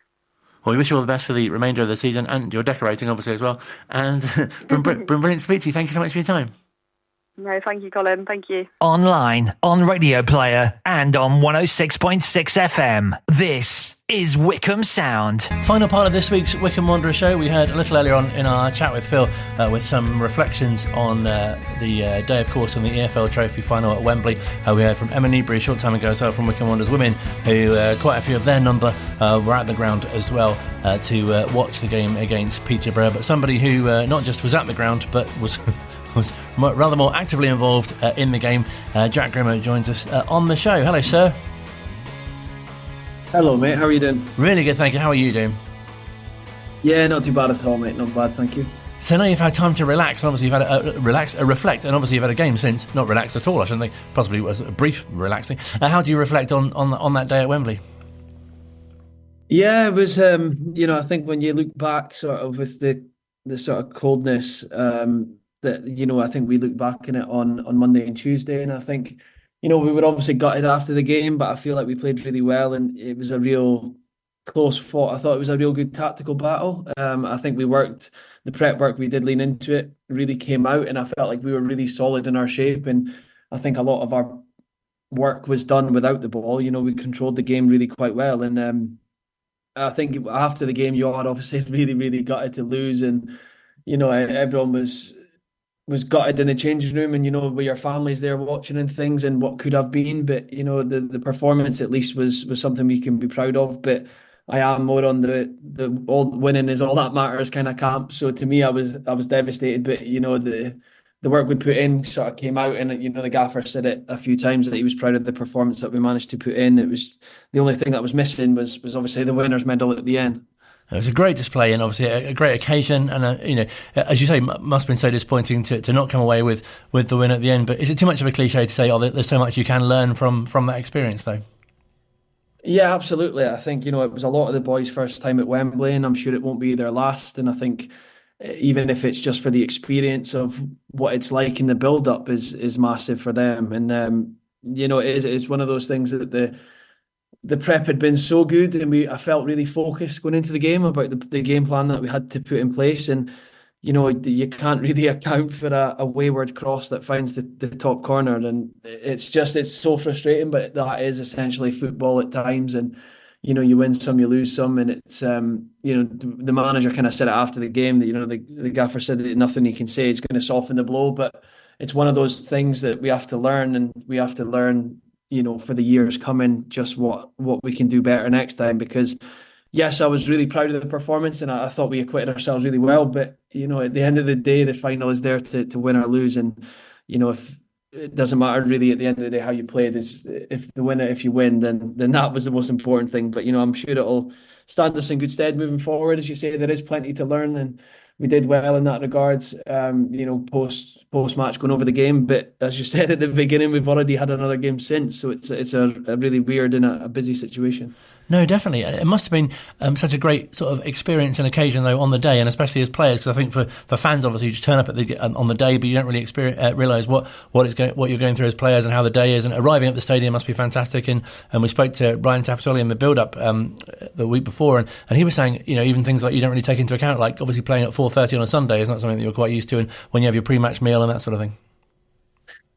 Well, we wish you all the best for the remainder of the season, and you're decorating, obviously, as well. And brilliant to speak to you. Thank you so much for your time. No, thank you, Colin. Thank you. Online, on Radio Player, and on 106.6 FM. This is Wycombe Sound. Final part of this week's Wycombe Wanderers Show. We heard a little earlier on in our chat with Phil with some reflections on the day, of course, on the EFL Trophy final at Wembley. We heard from Emma Newberry a short time ago as well, from Wycombe Wanderers Women, who quite a few of their number were at the ground as well to watch the game against Peterborough. But somebody who not just was at the ground, but was rather more actively involved in the game. Jack Grimmer joins us on the show. Hello, sir. Hello, mate. How are you doing? Really good, thank you. How are you doing? Yeah, not too bad at all, mate. Not bad, thank you. So now you've had time to relax, and obviously you've had a reflect, and obviously you've had a game since. Not relaxed at all, I shouldn't think. Possibly was a brief relaxing. How do you reflect on that day at Wembley? Yeah, it was, I think when you look back sort of with the sort of coldness, I think we look back in it on Monday and Tuesday, and I think, we were obviously gutted after the game, but I feel like we played really well, and it was a real close fought. I thought it was a real good tactical battle. I think the prep work we did lean into it really came out, and I felt like we were really solid in our shape, and I think a lot of our work was done without the ball. We controlled the game really quite well, and I think after the game, you are obviously really, really gutted to lose, and everyone was gutted in the changing room, and with your families there watching and things, and what could have been. But the performance at least was something we can be proud of. But I am more on the all winning is all that matters kind of camp. So to me, I was devastated. But the work we put in sort of came out, and the gaffer said it a few times that he was proud of the performance that we managed to put in. It was the only thing that was missing was obviously the winner's medal at the end. It was a great display, and obviously a great occasion, and as you say, must have been so disappointing to not come away with the win at the end. But is it too much of a cliche to say, there's so much you can learn from that experience, though? Yeah, absolutely. I think it was a lot of the boys' first time at Wembley, and I'm sure it won't be their last. And I think even if it's just for the experience of what it's like in the build-up is massive for them. And it's one of those things that the prep had been so good, and I felt really focused going into the game about the game plan that we had to put in place. And you can't really account for a wayward cross that finds the top corner, and it's so frustrating. But that is essentially football at times, and you win some, you lose some, and it's the manager kind of said it after the game that the gaffer said that nothing he can say is going to soften the blow, but it's one of those things that we have to learn, and we have to learn for the years coming, just what we can do better next time. Because yes, I was really proud of the performance, and I thought we acquitted ourselves really well. But at the end of the day, the final is there to win or lose, and if it doesn't matter really at the end of the day how you played. If you win, then that was the most important thing. But I'm sure it'll stand us in good stead moving forward. As you say, there is plenty to learn, and we did well in that regards, post match going over the game. But as you said at the beginning, we've already had another game since, so it's a really weird and a busy situation. No, definitely. It must have been such a great sort of experience and occasion, though, on the day, and especially as players, because I think for fans, obviously, you just turn up on the day, but you don't really realise what you're going through as players and how the day is. And arriving at the stadium must be fantastic. And we spoke to Ryan Tafasoli in the build-up the week before, and he was saying, even things like you don't really take into account, like obviously playing at 4:30 on a Sunday is not something that you're quite used to, and when you have your pre-match meal and that sort of thing.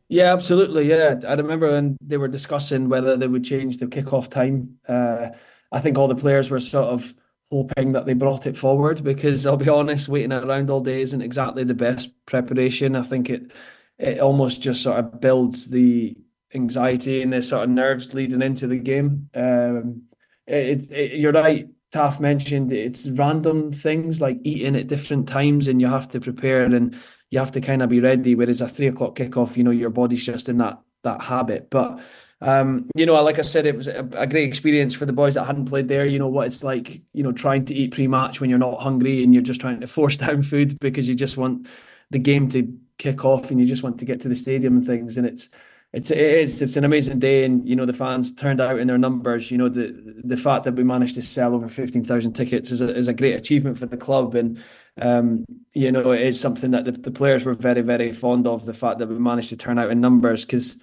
Yeah, absolutely. Yeah, I remember when they were discussing whether they would change the kickoff time. I think all the players were sort of hoping that they brought it forward, because I'll be honest, waiting around all day isn't exactly the best preparation. I think it almost just sort of builds the anxiety and the sort of nerves leading into the game. You're right. Taff mentioned it's random things like eating at different times, and you have to prepare and you have to kind of be ready. Whereas a 3:00 kickoff, your body's just in that habit. But like I said, it was a great experience for the boys that hadn't played there. You know what it's like, trying to eat pre-match when you're not hungry and you're just trying to force down food because you just want the game to kick off and you just want to get to the stadium and things. And it's an amazing day, and the fans turned out in their numbers. The fact that we managed to sell over 15,000 tickets is a great achievement for the club, and it is something that the players were very, very fond of, the fact that we managed to turn out in numbers, because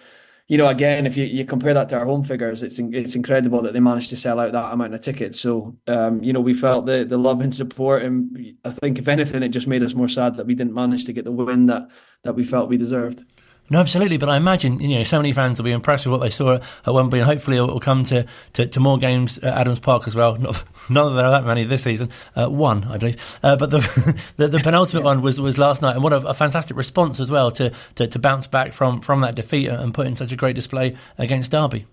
again, if you compare that to our home figures, it's incredible that they managed to sell out that amount of tickets. So we felt the love and support, and I think if anything it just made us more sad that we didn't manage to get the win that we felt we deserved. No, absolutely. But I imagine, so many fans will be impressed with what they saw at Wembley, and hopefully it will come to more games at Adams Park as well. Not that there are that many this season. One, I believe. But the penultimate one was last night, and what a fantastic response as well to bounce back from that defeat and put in such a great display against Derby.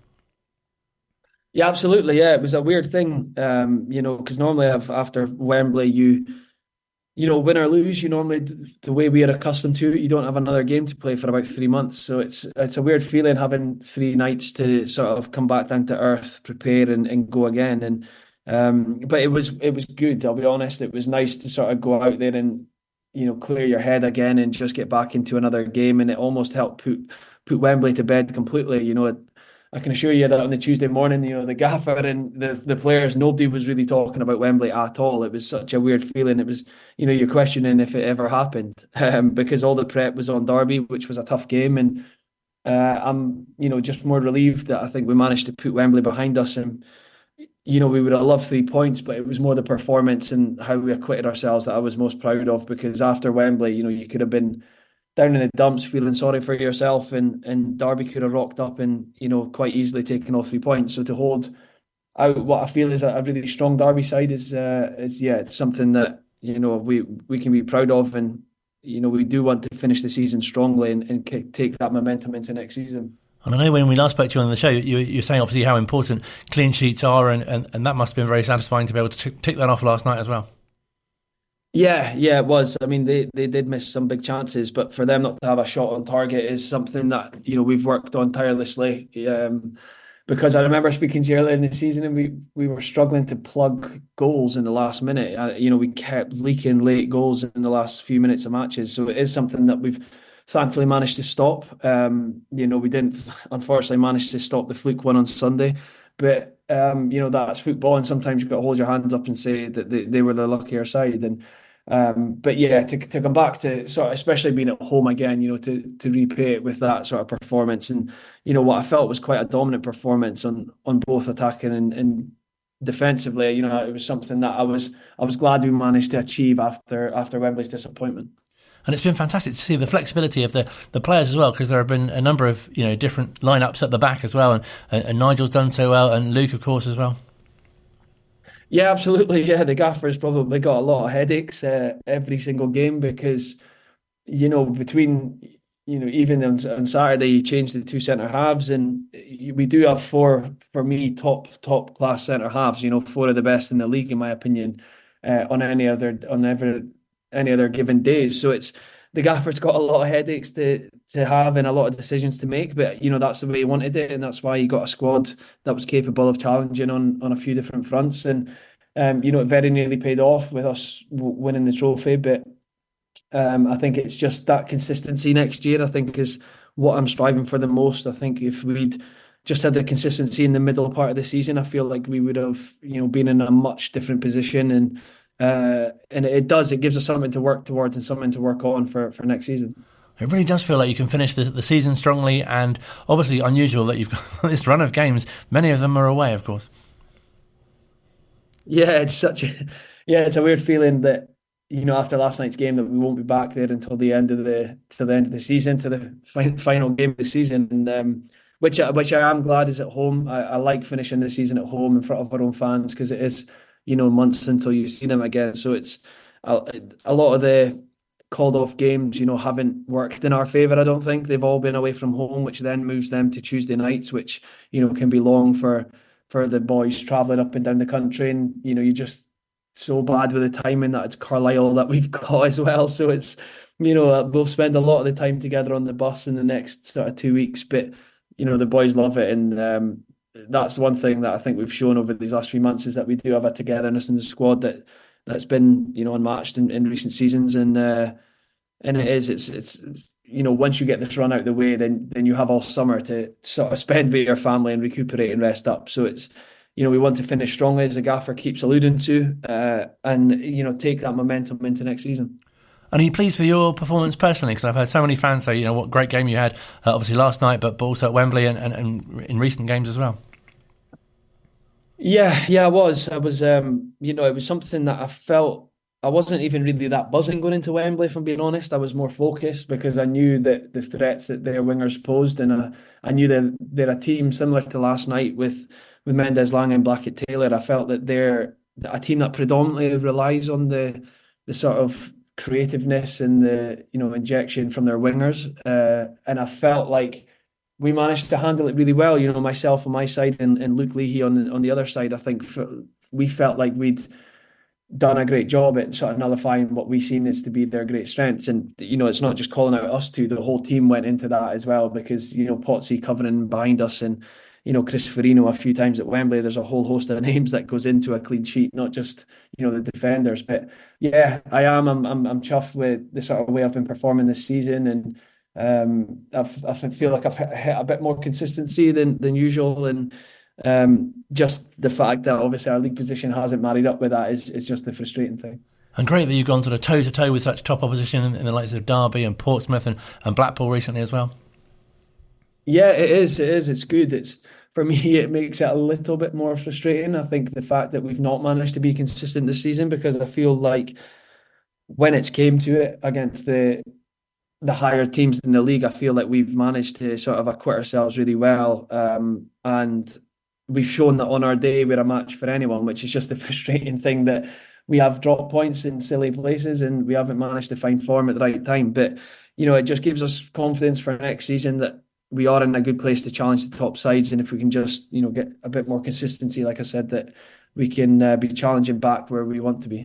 Yeah, absolutely. Yeah, it was a weird thing, because normally after Wembley, win or lose, normally the way we are accustomed to it, you don't have another game to play for about 3 months. So it's a weird feeling having 3 nights to sort of come back down to earth, prepare and go again. And but it was good, I'll be honest. It was nice to sort of go out there and clear your head again and just get back into another game. And it almost helped put Wembley to bed completely. I can assure you that on the Tuesday morning, the gaffer and the players, nobody was really talking about Wembley at all. It was such a weird feeling. It was, you're questioning if it ever happened, because all the prep was on Derby, which was a tough game. And I'm, just more relieved that I think we managed to put Wembley behind us. And, we would have loved 3 points, but it was more the performance and how we acquitted ourselves that I was most proud of, because after Wembley, you could have been down in the dumps feeling sorry for yourself, and Derby could have rocked up and quite easily taken all 3 points. So to hold out what I feel is a really strong Derby side is it's something that we can be proud of, and we do want to finish the season strongly and take that momentum into next season. And I know when we last spoke to you on the show, you're saying obviously how important clean sheets are, and that must have been very satisfying to be able to tick that off last night as well. Yeah, it was. I mean, they did miss some big chances, but for them not to have a shot on target is something that we've worked on tirelessly. Because I remember speaking to you earlier in the season, and we were struggling to plug goals in the last minute. We kept leaking late goals in the last few minutes of matches, so it is something that we've thankfully managed to stop. We didn't unfortunately manage to stop the fluke one on Sunday, but that's football, and sometimes you've got to hold your hands up and say that they were the luckier side. And but yeah, to come back to sort of, especially being at home again, to repay it with that sort of performance, and what I felt was quite a dominant performance on both attacking and defensively. It was something that I was glad we managed to achieve after Wembley's disappointment. And it's been fantastic to see the flexibility of the players as well, because there have been a number of different lineups at the back as well, and Nigel's done so well, and Luke of course as well. Yeah, absolutely. Yeah, the gaffer's probably got a lot of headaches every single game, because between even on Saturday he changed the 2 centre halves, and we do have 4, for me, top class centre halves. 4 of the best in the league in my opinion, on any other given days. So it's the gaffer's got a lot of headaches to have and a lot of decisions to make, but that's the way he wanted it, and that's why he got a squad that was capable of challenging on a few different fronts. And it very nearly paid off with us winning the trophy, but I think it's just that consistency next year, I think, is what I'm striving for the most. I think if we'd just had the consistency in the middle part of the season, I feel like we would have, been in a much different position. And it gives us something to work towards and something to work on for next season. It really does feel like you can finish the season strongly, and obviously unusual that you've got this run of games. Many of them are away, of course. Yeah, it's a weird feeling that, after last night's game, that we won't be back there until the end of the season, to the final game of the season, and which I am glad is at home. I like finishing the season at home in front of our own fans, because it is, months until you see them again. So it's a lot of the called off games, haven't worked in our favour. I don't think they've all been away from home, which then moves them to Tuesday nights, which can be long for the boys travelling up and down the country. And you're just so bad with the timing that it's Carlisle that we've got as well. So it's we'll spend a lot of the time together on the bus in the next sort of 2 weeks, but the boys love it. And that's one thing that I think we've shown over these last few months, is that we do have a togetherness in the squad that's been unmatched in recent seasons. And it's once you get this run out of the way, then you have all summer to sort of spend with your family and recuperate and rest up. So it's we want to finish strongly, as the gaffer keeps alluding to, and take that momentum into next season. And are you pleased with your performance personally? Because I've heard so many fans say, what great game you had, obviously last night, but also at Wembley and in recent games as well. Yeah, I was. It was something that I felt I wasn't even really that buzzing going into Wembley, if I'm being honest. I was more focused because I knew that the threats that their wingers posed, and I knew that they're a team similar to last night with Mendes, Lang and Blackett Taylor. I felt that they're a team that predominantly relies on the sort of creativeness and the injection from their wingers, and I felt like we managed to handle it really well. Myself on my side and Luke Leahy on the other side. I think we felt like we'd done a great job at sort of nullifying what we've seen as to be their great strengths. And it's not just calling out us two; the whole team went into that as well, because Potsy covering behind us, and Chris Farino a few times at Wembley. There's a whole host of names that goes into a clean sheet, not just the defenders. But yeah, I am. I'm chuffed with the sort of way I've been performing this season, and I feel like I've hit a bit more consistency than usual, and just the fact that obviously our league position hasn't married up with that is just the frustrating thing. And great that you've gone sort of toe to toe with such top opposition in the likes of Derby and Portsmouth and Blackpool recently as well. Yeah, it is. It's good. For me, it makes it a little bit more frustrating. I think the fact that we've not managed to be consistent this season, because I feel like when it's came to it against the higher teams in the league, I feel like we've managed to sort of acquit ourselves really well. And we've shown that on our day we're a match for anyone, which is just the frustrating thing, that we have dropped points in silly places and we haven't managed to find form at the right time. But, it just gives us confidence for next season that we are in a good place to challenge the top sides. And if we can just, get a bit more consistency, like I said, that we can be challenging back where we want to be.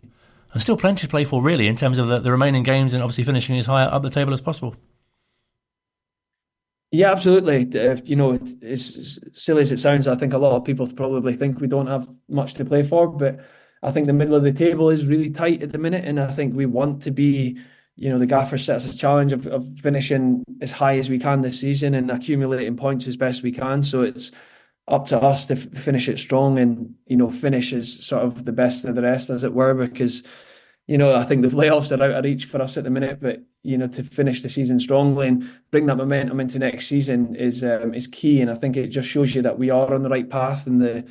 There's still plenty to play for, really, in terms of the remaining games, and obviously finishing as high up the table as possible. Yeah, absolutely. As silly as it sounds, I think a lot of people probably think we don't have much to play for, but I think the middle of the table is really tight at the minute, and I think we want to be, the gaffer sets us a challenge of finishing as high as we can this season and accumulating points as best we can. So it's up to us to finish it strong and, finish as sort of the best of the rest, as it were, because, I think the playoffs are out of reach for us at the minute, but, to finish the season strongly and bring that momentum into next season is key. And I think it just shows you that we are on the right path, and it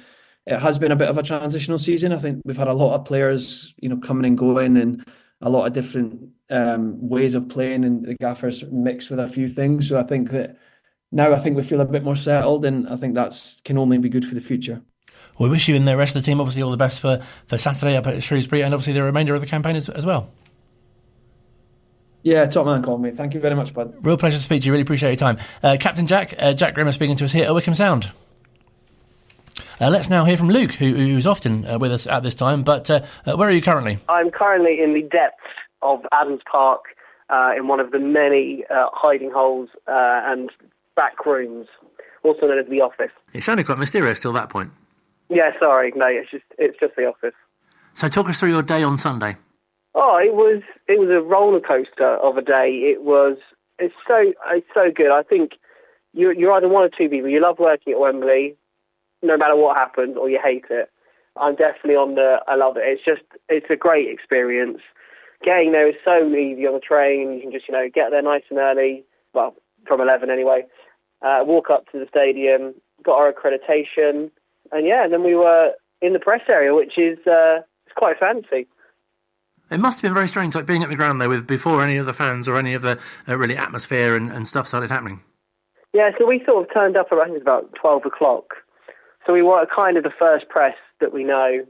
has been a bit of a transitional season. I think we've had a lot of players, coming and going, and a lot of different ways of playing, and the gaffers mixed with a few things. So I think that now we feel a bit more settled, and I think that can only be good for the future. We wish you and the rest of the team obviously all the best for Saturday up at Shrewsbury, and obviously the remainder of the campaign as well. Yeah, top man, Colin, mate. Thank you very much, bud. Real pleasure to speak to you. Really appreciate your time. Captain Jack Grimmer speaking to us here at Wycombe Sound. Let's now hear from Luke, who's often with us at this time, but where are you currently? I'm currently in the depths of Adams Park, in one of the many hiding holes and back rooms, also known as the office. It sounded quite mysterious till that point. Yeah, sorry, no, it's just the office. So talk us through your day on Sunday. Oh, it was a roller coaster of a day. It's so good. I think you're either one or two people. You love working at Wembley, no matter what happens, or you hate it. I'm definitely on I love it. It's a great experience. Getting there is so easy on the train. You can just, get there nice and early, well, from 11 anyway, walk up to the stadium, got our accreditation, and then we were in the press area, which is it's quite fancy. It must have been very strange, like being at the ground there before any of the fans or any of the really atmosphere and stuff started happening. Yeah, so we sort of turned up, I think it was about 12 o'clock. So we were kind of the first press that we know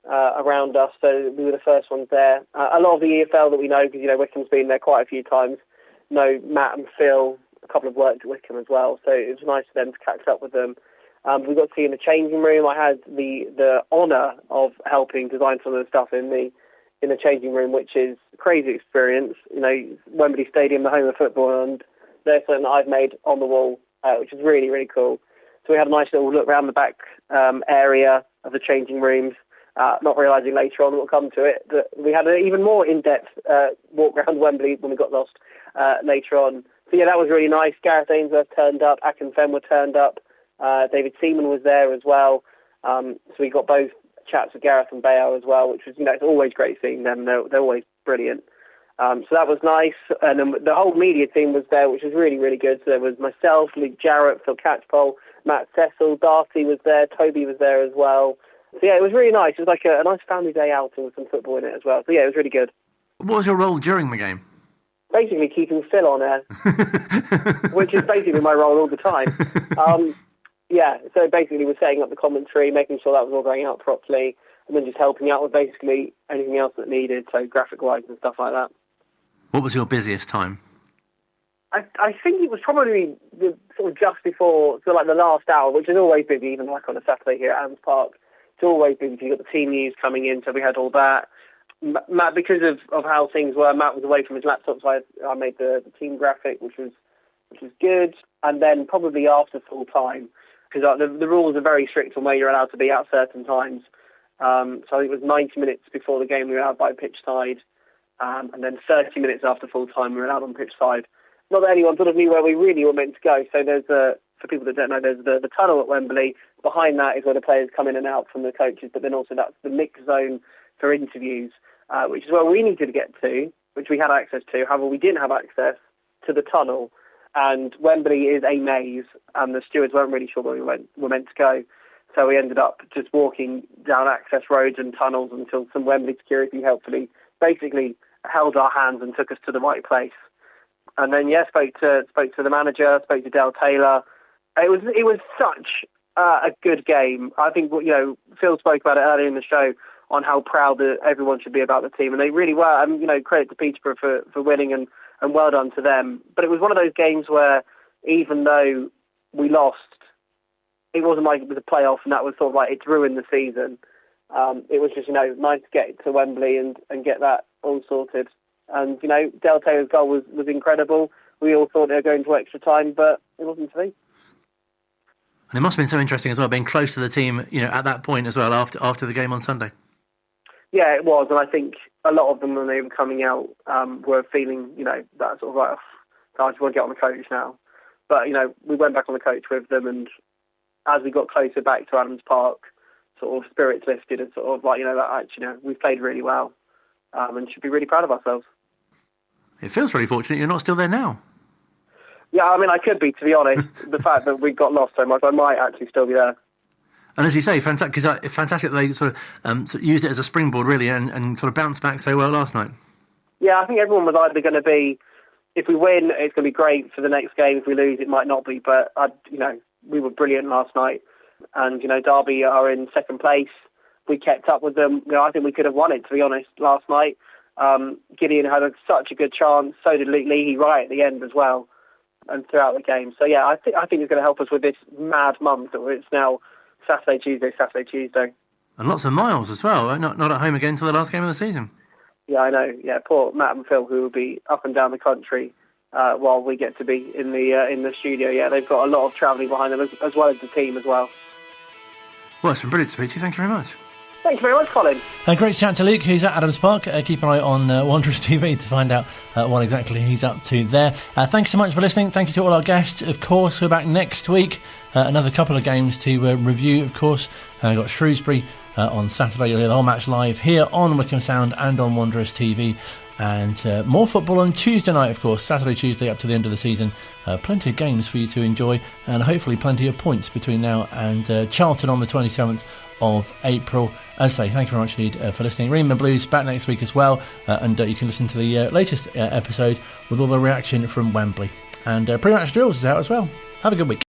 around us, so we were the first ones there. A lot of the EFL that we know, because, Wycombe's been there quite a few times, know Matt and Phil. A couple have worked at Wycombe as well, so it was nice for them to catch up with them. We got to see in the changing room. I had the honour of helping design some of the stuff in the changing room, which is a crazy experience. Wembley Stadium, the home of football, and there's something that I've made on the wall, which is really, really cool. So we had a nice little look around the back area of the changing rooms, not realising later on, we'll come to it, that we had an even more in-depth walk around Wembley when we got lost later on. So yeah, that was really nice. Gareth Ainsworth turned up, Akinfenwa were turned up, David Seaman was there as well. So we got both chats with Gareth and Bayo as well, which was, it's always great seeing them. They're always brilliant. So that was nice. And then the whole media team was there, which was really, really good. So there was myself, Luke Jarrett, Phil Catchpole, Matt Cecil, Darcy was there, Toby was there as well. So yeah, it was really nice. It was like a nice family day outing with some football in it as well. So yeah, it was really good. What was your role during the game? Basically keeping Phil on air, which is basically my role all the time. So basically we're setting up the commentary, making sure that was all going out properly, and then just helping out with basically anything else that needed, so graphic-wise and stuff like that. What was your busiest time? I think it was probably sort of just before, so like the last hour, which is always busy, even like on a Saturday here at Adams Park. It's always busy. You've got the team news coming in, so we had all that. Matt, because of how things were, Matt was away from his laptop, so I made the team graphic, which was good. And then probably after full time, because the rules are very strict on where you're allowed to be at certain times. So I think it was 90 minutes before the game we were out by pitch side, and then 30 minutes after full time we were out on pitch side. Not that anyone sort of knew where we really were meant to go. So there's for people that don't know, there's the tunnel at Wembley. Behind that is where the players come in and out from the coaches, but then also that's the mix zone for interviews, which is where we needed to get to, which we had access to. However, we didn't have access to the tunnel. And Wembley is a maze, and the stewards weren't really sure where we were meant to go. So we ended up just walking down access roads and tunnels until some Wembley security helpfully basically held our hands and took us to the right place. And then, spoke to the manager, spoke to Del Taylor. It was such a good game. I think, Phil spoke about it earlier in the show on how proud everyone should be about the team, and they really were. And, credit to Peterborough for winning, and well done to them. But it was one of those games where, even though we lost, it wasn't like it was a playoff, and that was sort of like it's ruined the season. It was just, nice to get to Wembley and get that all sorted. And, Del Taylor's goal was incredible. We all thought they were going to extra time, but it wasn't to be. And it must have been so interesting as well, being close to the team, at that point as well, after the game on Sunday. Yeah, it was. And I think a lot of them, when they were coming out, were feeling, that sort of like, I just want to get on the coach now. But, we went back on the coach with them, and as we got closer back to Adams Park, sort of spirits lifted and sort of like, that actually, we've played really well and should be really proud of ourselves. It feels really fortunate you're not still there now. Yeah, I mean, I could be, to be honest. The fact that we got lost so much, I might actually still be there. And as you say, fantastic, because fantastic they sort of used it as a springboard, really, and sort of bounced back so well last night. Yeah, I think everyone was either going to be, if we win, it's going to be great for the next game. If we lose, it might not be. But, we were brilliant last night. And, Derby are in second place. We kept up with them. I think we could have won it, to be honest, last night. Gideon had such a good chance. So did Leahy right at the end as well, and throughout the game. So yeah, I think it's going to help us with this mad month that it's now Saturday, Tuesday. And lots of miles as well. Right? Not at home again until the last game of the season. Yeah, I know. Yeah, poor Matt and Phil, who will be up and down the country while we get to be in the studio. Yeah, they've got a lot of travelling behind them as well as the team as well. Well, it's been brilliant to speak to you. Thank you very much. Thank you very much, Colin. Great chat to Luke, who's at Adams Park. Keep an eye on Wanderers TV to find out what exactly he's up to there. Thanks so much for listening. Thank you to all our guests. Of course, we're back next week. Another couple of games to review, of course. We've got Shrewsbury on Saturday. You'll hear the whole match live here on Wycombe Sound and on Wanderers TV. And more football on Tuesday night, of course. Saturday, Tuesday, up to the end of the season. Plenty of games for you to enjoy. And hopefully plenty of points between now and Charlton on the 27th of April. As I say, thank you very much indeed for listening. Rhythm and Blues back next week as well, and you can listen to the latest episode with all the reaction from Wembley. And pre-match drills is out as well. Have a good week.